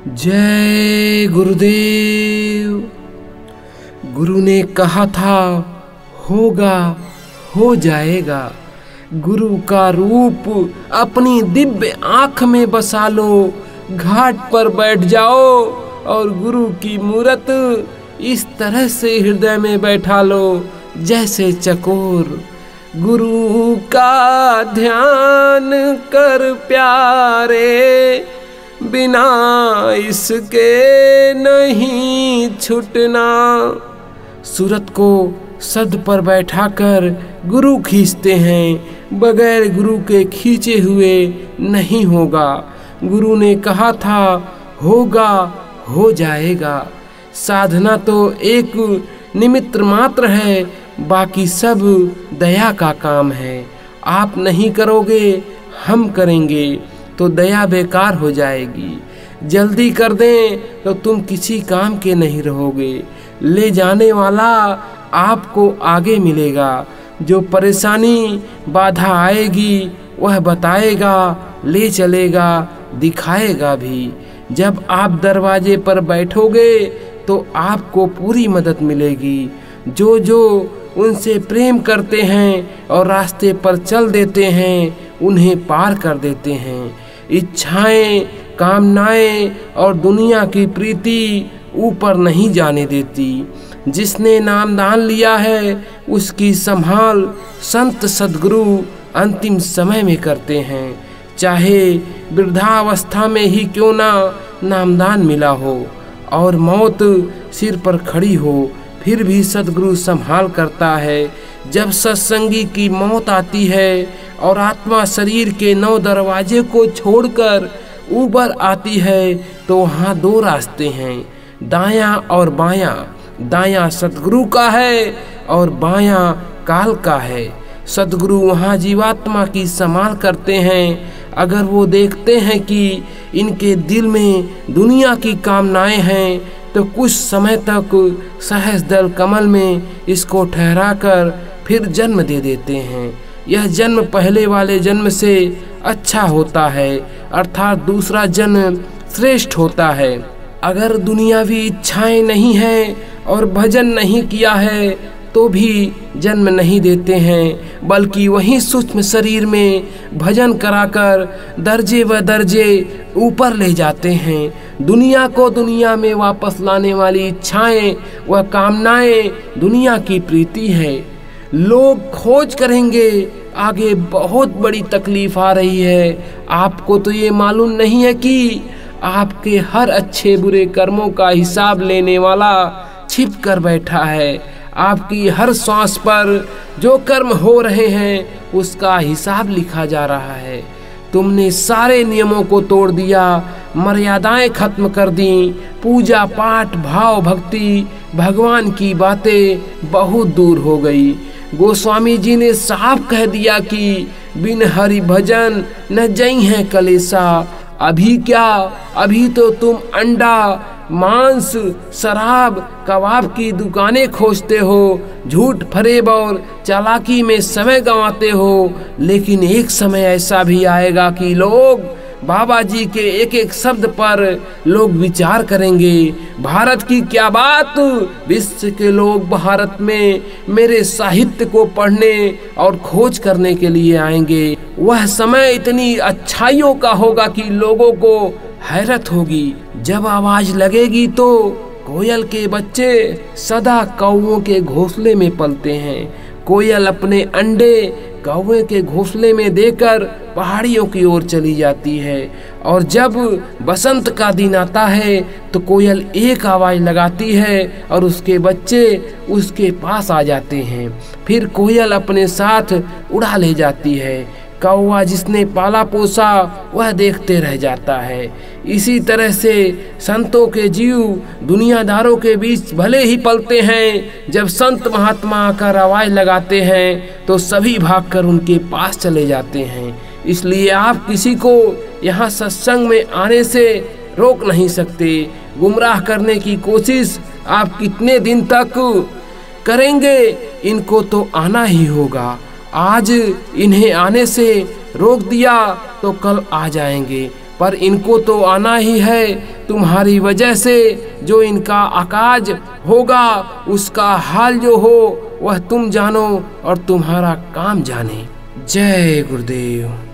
जय गुरुदेव। गुरु ने कहा था होगा हो जाएगा। गुरु का रूप अपनी दिव्य आँख में बसा लो, घाट पर बैठ जाओ और गुरु की मूरत इस तरह से हृदय में बैठा लो जैसे चकोर। गुरु का ध्यान कर प्यारे, बिना इसके नहीं छूटना। सूरत को सद पर बैठाकर गुरु खींचते हैं, बगैर गुरु के खींचे हुए नहीं होगा। गुरु ने कहा था होगा हो जाएगा। साधना तो एक निमित्त मात्र है, बाकी सब दया का काम है। आप नहीं करोगे हम करेंगे तो दया बेकार हो जाएगी। जल्दी कर दें तो तुम किसी काम के नहीं रहोगे। ले जाने वाला आपको आगे मिलेगा। जो परेशानी बाधा आएगी वह बताएगा, ले चलेगा, दिखाएगा भी। जब आप दरवाजे पर बैठोगे तो आपको पूरी मदद मिलेगी। जो जो उनसे प्रेम करते हैं और रास्ते पर चल देते हैं, उन्हें पार कर देते हैं। इच्छाएं, कामनाएं और दुनिया की प्रीति ऊपर नहीं जाने देती। जिसने नामदान लिया है उसकी संभाल संत सद्गुरु अंतिम समय में करते हैं। चाहे वृद्धावस्था में ही क्यों ना नामदान मिला हो और मौत सिर पर खड़ी हो, फिर भी सद्गुरु संभाल करता है। जब सत्संगी की मौत आती है और आत्मा शरीर के 9 दरवाजे को छोड़कर ऊपर आती है तो वहाँ 2 रास्ते हैं, दायां और बायां। दायां सद्गुरु का है और बायां काल का है। सद्गुरु वहाँ जीवात्मा की संभाल करते हैं। अगर वो देखते हैं कि इनके दिल में दुनिया की कामनाएं हैं तो कुछ समय तक सहज दल कमल में इसको ठहराकर फिर जन्म दे देते हैं। यह जन्म पहले वाले जन्म से अच्छा होता है, अर्थात दूसरा जन्म श्रेष्ठ होता है। अगर दुनियावी इच्छाएं नहीं हैं और भजन नहीं किया है तो भी जन्म नहीं देते हैं, बल्कि वहीं सूक्ष्म शरीर में भजन कराकर दर्जे व दर्जे ऊपर ले जाते हैं। दुनिया को दुनिया में वापस लाने वाली इच्छाएं व कामनाएं दुनिया की प्रीति है। लोग खोज करेंगे, आगे बहुत बड़ी तकलीफ आ रही है। आपको तो ये मालूम नहीं है कि आपके हर अच्छे बुरे कर्मों का हिसाब लेने वाला छिप कर बैठा है। आपकी हर सांस पर जो कर्म हो रहे हैं उसका हिसाब लिखा जा रहा है। तुमने सारे नियमों को तोड़ दिया, मर्यादाएं खत्म कर दी, पूजा पाठ भाव भक्ति भगवान की बातें बहुत दूर हो गई। गोस्वामी जी ने साफ कह दिया कि बिन हरि भजन न जई है कलेसा। अभी क्या, अभी तो तुम अंडा मांस शराब कबाब की दुकानें खोजते हो, झूठ फरेब और चालाकी में समय गंवाते हो। लेकिन एक समय ऐसा भी आएगा कि लोग बाबा जी के एक एक शब्द पर लोग विचार करेंगे। भारत की क्या बात, विश्व के लोग भारत में मेरे साहित्य को पढ़ने और खोज करने के लिए आएंगे। वह समय इतनी अच्छाइयों का होगा कि लोगों को हैरत होगी। जब आवाज लगेगी तो कोयल के बच्चे सदा कौवों के घोंसले में पलते हैं। कोयल अपने अंडे कौवे के घोंसले में देकर पहाड़ियों की ओर चली जाती है। और जब बसंत का दिन आता है तो कोयल एक आवाज लगाती है और उसके बच्चे उसके पास आ जाते हैं। फिर कोयल अपने साथ उड़ा ले जाती है। कौवा जिसने पाला पोसा वह देखते रह जाता है। इसी तरह से संतों के जीव दुनियादारों के बीच भले ही पलते हैं, जब संत महात्मा आकर आवाज लगाते हैं तो सभी भागकर उनके पास चले जाते हैं। इसलिए आप किसी को यहाँ सत्संग में आने से रोक नहीं सकते। गुमराह करने की कोशिश आप कितने दिन तक करेंगे, इनको तो आना ही होगा। आज इन्हें आने से रोक दिया तो कल आ जाएंगे। पर इनको तो आना ही है तुम्हारी वजह से। जो इनका अकाज होगा उसका हाल जो हो वह तुम जानो और तुम्हारा काम जाने। जय गुरुदेव।